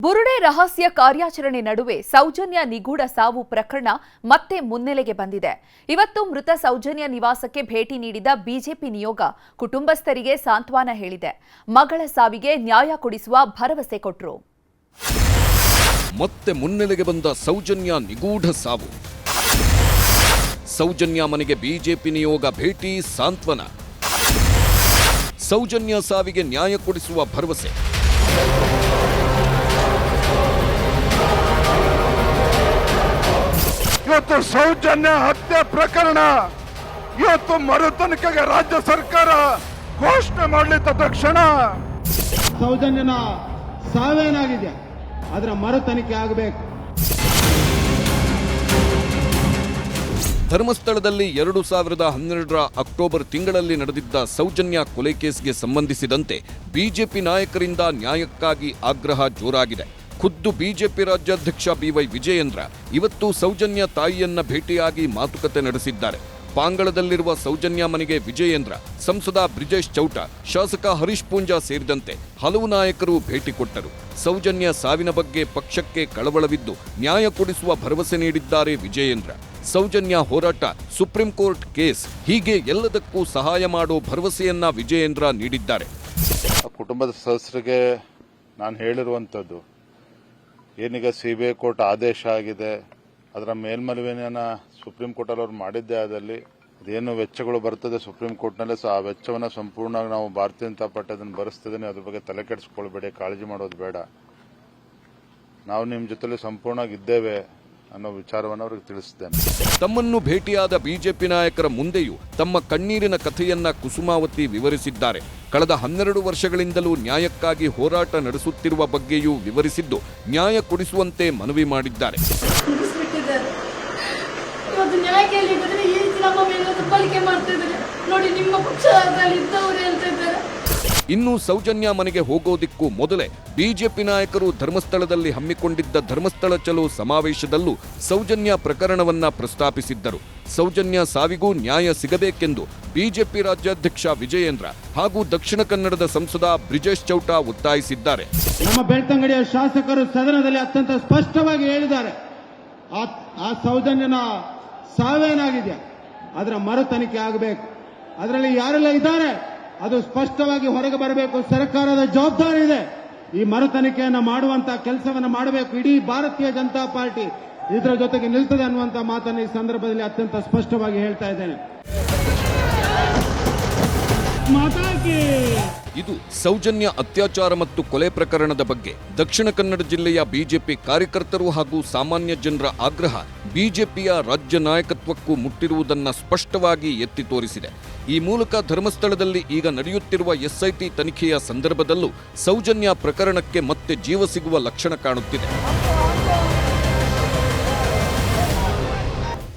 ಬುರುಡೆ ರಹಸ್ಯ ಕಾರ್ಯಾಚರಣೆ ನಡುವೆ ಸೌಜನ್ಯ ನಿಗೂಢ ಸಾವು ಪ್ರಕರಣ ಮತ್ತೆ ಮುನ್ನೆಲೆಗೆ ಬಂದಿದೆ. ಇವತ್ತು ಮೃತ ಸೌಜನ್ಯ ನಿವಾಸಕ್ಕೆ ಭೇಟಿ ನೀಡಿದ ಬಿಜೆಪಿ ನಿಯೋಗ ಕುಟುಂಬಸ್ಥರಿಗೆ ಸಾಂತ್ವನ ಹೇಳಿದೆ. ಮಗಳ ಸಾವಿಗೆ ನ್ಯಾಯ ಕೊಡಿಸುವ ಭರವಸೆ ಕೊಟ್ಟರು. ಮತ್ತೆ ಮುನ್ನೆಲೆಗೆ ಬಂದ ಸೌಜನ್ಯ ನಿಗೂಢ ಸಾವು. ಸೌಜನ್ಯ ಮನೆಗೆ ಬಿಜೆಪಿ ನಿಯೋಗ ಭೇಟಿ, ಸಾಂತ್ವನ. ಸೌಜನ್ಯ ಸಾವಿಗೆ ನ್ಯಾಯ ಕೊಡಿಸುವ ಭರವಸೆ. ಇವತ್ತು ಸೌಜನ್ಯ ಹತ್ಯೆ ಪ್ರಕರಣ ಇವತ್ತು ಮರುತನಿಕೆಗೆ ರಾಜ್ಯ ಸರ್ಕಾರ ಘೋಷಣೆ ಮಾಡಲಿದ್ದ ತಕ್ಷಣ ಸೌಜನ್ಯನ ಸಾವೇನಾಗಿದೆ ಅದರ ಮರುತನಿಕೆ ಆಗಬೇಕು. ಧರ್ಮಸ್ಥಳದಲ್ಲಿ 2012ರ ಅಕ್ಟೋಬರ್ ತಿಂಗಳಲ್ಲಿ ನಡೆದಿದ್ದ ಸೌಜನ್ಯ ಕೊಲೆ ಕೇಸ್ಗೆ ಸಂಬಂಧಿಸಿದಂತೆ ಬಿಜೆಪಿ ನಾಯಕರಿಂದ ನ್ಯಾಯಕ್ಕಾಗಿ ಆಗ್ರಹ ಜೋರಾಗಿದೆ. ಖುದ್ದು ಬಿಜೆಪಿ ರಾಜ್ಯಾಧ್ಯಕ್ಷ ಬಿವೈ ವಿಜಯೇಂದ್ರ ಇವತ್ತು ಸೌಜನ್ಯ ತಾಯಿಯನ್ನ ಭೇಟಿಯಾಗಿ ಮಾತುಕತೆ ನಡೆಸಿದ್ದಾರೆ. ಪಾಂಗಳದಲ್ಲಿರುವ ಸೌಜನ್ಯ ಮನೆಗೆ ವಿಜಯೇಂದ್ರ, ಸಂಸದ ಬ್ರಿಜೇಶ್ ಚೌಟ, ಶಾಸಕ ಹರೀಶ್ ಪೂಂಜಾ ಸೇರಿದಂತೆ ಹಲವು ನಾಯಕರು ಭೇಟಿ ಕೊಟ್ಟರು. ಸೌಜನ್ಯ ಸಾವಿನ ಬಗ್ಗೆ ಪಕ್ಷಕ್ಕೆ ಕಳವಳವಿದ್ದು ನ್ಯಾಯ ಕೊಡಿಸುವ ಭರವಸೆ ನೀಡಿದ್ದಾರೆ ವಿಜಯೇಂದ್ರ. ಸೌಜನ್ಯ ಹೋರಾಟ, ಸುಪ್ರೀಂ ಕೋರ್ಟ್ ಕೇಸ್, ಹೀಗೆ ಎಲ್ಲದಕ್ಕೂ ಸಹಾಯ ಮಾಡೋ ಭರವಸೆಯನ್ನ ವಿಜಯೇಂದ್ರ ನೀಡಿದ್ದಾರೆ. ಕುಟುಂಬದ ಸದಸ್ಯರಿಗೆ ನಾನು ಹೇಳಿರುವಂಥದ್ದು, ಏನೀಗ ಸಿಬಿಐ ಕೋರ್ಟ್ ಆದೇಶ ಆಗಿದೆ, ಅದರ ಮೇಲ್ಮನವಿಯನ್ನು ಸುಪ್ರೀಂ ಕೋರ್ಟಲ್ಲಿ ಅವ್ರು ಮಾಡಿದ್ದೇ ಆದಲ್ಲಿ ಅದೇನು ವೆಚ್ಚಗಳು ಬರ್ತದೆ ಸುಪ್ರೀಂ ಕೋರ್ಟ್ನಲ್ಲೇ ಆ ವೆಚ್ಚವನ್ನು ಸಂಪೂರ್ಣವಾಗಿ ನಾವು ಭಾರತೀಯ ಜನತಾ ಪಾರ್ಟಿ ಅದನ್ನು ಭರಿಸ್ತದೇನೆ. ಅದ್ರ ಬಗ್ಗೆ ತಲೆ ಕೆಡಿಸ್ಕೊಳ್ಬೇಡಿ, ಕಾಳಜಿ ಮಾಡೋದು ಬೇಡ, ನಾವು ನಿಮ್ಮ ಜೊತೆಲಿ ಸಂಪೂರ್ಣವಾಗಿ ಇದ್ದೇವೆ ಅನ್ನೋ ವಿಚಾರವನ್ನು ಅವ್ರಿಗೆ ತಿಳಿಸಿದ್ದೇನೆ. ತಮ್ಮನ್ನು ಭೇಟಿಯಾದ ಬಿಜೆಪಿ ನಾಯಕರ ಮುಂದೆಯೂ ತಮ್ಮ ಕಣ್ಣೀರಿನ ಕಥೆಯನ್ನ ಕುಸುಮಾವತಿ ವಿವರಿಸಿದ್ದಾರೆ. ಕಳೆದ 12 ವರ್ಷಗಳಿಂದಲೂ ನ್ಯಾಯಕ್ಕಾಗಿ ಹೋರಾಟ ನಡೆಸುತ್ತಿರುವ ಬಗ್ಗೆಯೂ ವಿವರಿಸಿದ್ದು ನ್ಯಾಯ ಕೊಡಿಸುವಂತೆ ಮನವಿ ಮಾಡಿದ್ದಾರೆ. ಇನ್ನು ಸೌಜನ್ಯ ಮನೆಗೆ ಹೋಗೋದಿಕ್ಕೂ ಮೊದಲೇ ಬಿಜೆಪಿ ನಾಯಕರು ಧರ್ಮಸ್ಥಳದಲ್ಲಿ ಹಮ್ಮಿಕೊಂಡಿದ್ದ ಧರ್ಮಸ್ಥಳ ಚಲೋ ಸಮಾವೇಶದಲ್ಲೂ ಸೌಜನ್ಯ ಪ್ರಕರಣವನ್ನ ಪ್ರಸ್ತಾಪಿಸಿದ್ದರು. ಸೌಜನ್ಯ ಸಾವಿಗೂ ನ್ಯಾಯ ಸಿಗಬೇಕೆಂದು ಬಿಜೆಪಿ ರಾಜ್ಯಾಧ್ಯಕ್ಷ ವಿಜಯೇಂದ್ರ ಹಾಗೂ ದಕ್ಷಿಣ ಕನ್ನಡದ ಸಂಸದ ಬ್ರಿಜೇಶ್ ಚೌಟ ಒತ್ತಾಯಿಸಿದ್ದಾರೆ. ನಮ್ಮ ಬೆಳ್ತಂಗಡಿಯ ಶಾಸಕರು ಸದನದಲ್ಲಿ ಅತ್ಯಂತ ಸ್ಪಷ್ಟವಾಗಿ ಹೇಳಿದ್ದಾರೆ, ಆ ಸೌಜನ್ಯನ ಸಾವೇನಾಗಿದೆ ಅದರ ಮರು ತನಿಖೆ ಆಗಬೇಕು. ಅದರಲ್ಲಿ ಯಾರೆಲ್ಲ ಇದ್ದಾರೆ ಅದು ಸ್ಪಷ್ಟವಾಗಿ ಹೊರಗೆ ಬರಬೇಕು. ಸರ್ಕಾರದ ಜವಾಬ್ದಾರಿ ಇದೆ, ಈ ಮರು ತನಿಖೆಯನ್ನು ಮಾಡುವಂತಹ ಕೆಲಸವನ್ನು ಮಾಡಬೇಕು. ಇಡೀ ಭಾರತೀಯ ಜನತಾ ಪಾರ್ಟಿ ಇದರ ಜೊತೆಗೆ ನಿಲ್ತದೆ ಅನ್ನುವಂತ ಮಾತನ್ನು ಈ ಸಂದರ್ಭದಲ್ಲಿ ಅತ್ಯಂತ ಸ್ಪಷ್ಟವಾಗಿ ಹೇಳ್ತಾ ಇದ್ದೇನೆ. ಇದು ಸೌಜನ್ಯ ಅತ್ಯಾಚಾರ ಮತ್ತು ಕೊಲೆ ಪ್ರಕರಣದ ಬಗ್ಗೆ ದಕ್ಷಿಣ ಕನ್ನಡ ಜಿಲ್ಲೆಯ ಬಿಜೆಪಿ ಕಾರ್ಯಕರ್ತರು ಹಾಗೂ ಸಾಮಾನ್ಯ ಜನರ ಆಗ್ರಹ ಬಿಜೆಪಿಯ ರಾಜ್ಯ ನಾಯಕತ್ವಕ್ಕೂ ಮುಟ್ಟಿರುವುದನ್ನು ಸ್ಪಷ್ಟವಾಗಿ ಎತ್ತಿ ತೋರಿಸಿದೆ. ಈ ಮೂಲಕ ಧರ್ಮಸ್ಥಳದಲ್ಲಿ ಈಗ ನಡೆಯುತ್ತಿರುವ ಎಸ್ಐಟಿ ತನಿಖೆಯ ಸಂದರ್ಭದಲ್ಲೂ ಸೌಜನ್ಯ ಪ್ರಕರಣಕ್ಕೆ ಮತ್ತೆ ಜೀವ ಸಿಗುವ ಲಕ್ಷಣ ಕಾಣುತ್ತಿದೆ.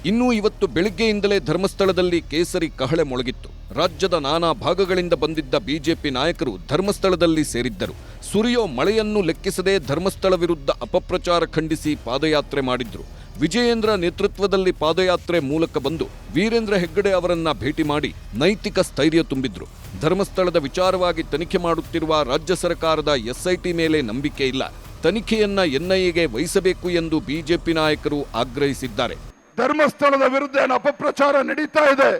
ಇನ್ನು ಇವತ್ತು ಬೆಳಿಗ್ಗೆಯಿಂದಲೇ ಧರ್ಮಸ್ಥಳದಲ್ಲಿ ಕೇಸರಿ ಕಹಳೆ ಮೊಳಗಿತ್ತು. ರಾಜ್ಯದ ನಾನಾ ಭಾಗಗಳಿಂದ ಬಂದಿದ್ದ ಬಿಜೆಪಿ ನಾಯಕರು ಧರ್ಮಸ್ಥಳದಲ್ಲಿ ಸೇರಿದ್ದರು. ಸುರಿಯೋ ಮಳೆಯನ್ನು ಲೆಕ್ಕಿಸದೆ ಧರ್ಮಸ್ಥಳ ವಿರುದ್ಧ ಅಪಪ್ರಚಾರ ಖಂಡಿಸಿ ಪಾದಯಾತ್ರೆ ಮಾಡಿದ್ರು. ವಿಜಯೇಂದ್ರ ನೇತೃತ್ವದಲ್ಲಿ ಪಾದಯಾತ್ರೆ ಮೂಲಕ ಬಂದು ವೀರೇಂದ್ರ ಹೆಗ್ಗಡೆ ಅವರನ್ನ ಭೇಟಿ ಮಾಡಿ ನೈತಿಕ ಸ್ಥೈರ್ಯ ತುಂಬಿದ್ರು. ಧರ್ಮಸ್ಥಳದ ವಿಚಾರವಾಗಿ ತನಿಖೆ ಮಾಡುತ್ತಿರುವ ರಾಜ್ಯ ಸರ್ಕಾರದ ಎಸ್ಐಟಿ ಮೇಲೆ ನಂಬಿಕೆ ಇಲ್ಲ, ತನಿಖೆಯನ್ನ ಎನ್ಐಎಗೆ ವಹಿಸಬೇಕು ಎಂದು ಬಿಜೆಪಿ ನಾಯಕರು ಆಗ್ರಹಿಸಿದ್ದಾರೆ. ಧರ್ಮಸ್ಥಳದ ವಿರುದ್ಧ ಏನು ಅಪಪ್ರಚಾರ ನಡೀತಾ ಇದೆ,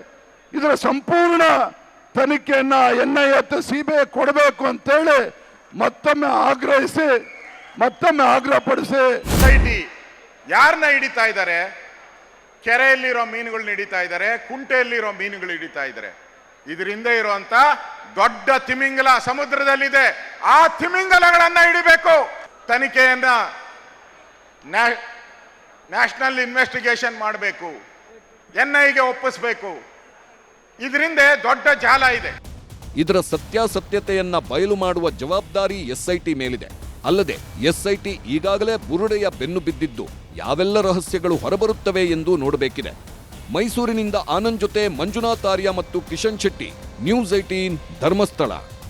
ಇದರ ಸಂಪೂರ್ಣ ತನಿಖೆಯನ್ನ ಎನ್ಐಎ ಸಿಬಿಐ ಕೊಡಬೇಕು ಅಂತೇಳಿ ಮತ್ತೊಮ್ಮೆ ಆಗ್ರಹಪಡಿಸಿ ಸೊಸೈಟಿ ಯಾರನ್ನ ಹಿಡಿತಾ ಇದ್ದಾರೆ? ಕೆರೆಯಲ್ಲಿರೋ ಮೀನುಗಳನ್ನ ಹಿಡಿತಾ ಇದ್ದಾರೆ, ಕುಂಟೆಯಲ್ಲಿರೋ ಮೀನುಗಳು ಹಿಡಿತಾ ಇದ್ದಾರೆ. ಇದರಿಂದ ಇರುವಂತ ದೊಡ್ಡ ತಿಮಿಂಗಲ ಸಮುದ್ರದಲ್ಲಿದೆ, ಆ ತಿಮಿಂಗಲಗಳನ್ನ ಹಿಡಿಬೇಕು. ತನಿಖೆಯನ್ನ ನ್ಯಾಷನಲ್ ಇನ್ವೆಸ್ಟಿಗೇಷನ್ ಮಾಡಬೇಕು, ಎನ್ಐಗೆ ಒಪ್ಪಿಸಬೇಕು. ಇದರಿಂದ ದೊಡ್ಡ ಜಾಲ ಇದೆ. ಇದರ ಸತ್ಯಾಸತ್ಯತೆಯನ್ನ ಬಯಲು ಮಾಡುವ ಜವಾಬ್ದಾರಿ ಎಸ್ಐಟಿ ಮೇಲಿದೆ. ಅಲ್ಲದೆ ಎಸ್ಐಟಿ ಈಗಾಗಲೇ ಬುರುಡೆಯ ಬೆನ್ನು ಬಿದ್ದಿದ್ದು ಯಾವೆಲ್ಲ ರಹಸ್ಯಗಳು ಹೊರಬರುತ್ತವೆ ಎಂದು ನೋಡಬೇಕಿದೆ. ಮೈಸೂರಿನಿಂದ ಆನಂದ್ ಜೊತೆ ಮಂಜುನಾಥ್ ಆರ್ಯ ಮತ್ತು ಕಿಶನ್ ಶೆಟ್ಟಿ, ನ್ಯೂಸ್ 18 ಧರ್ಮಸ್ಥಳ.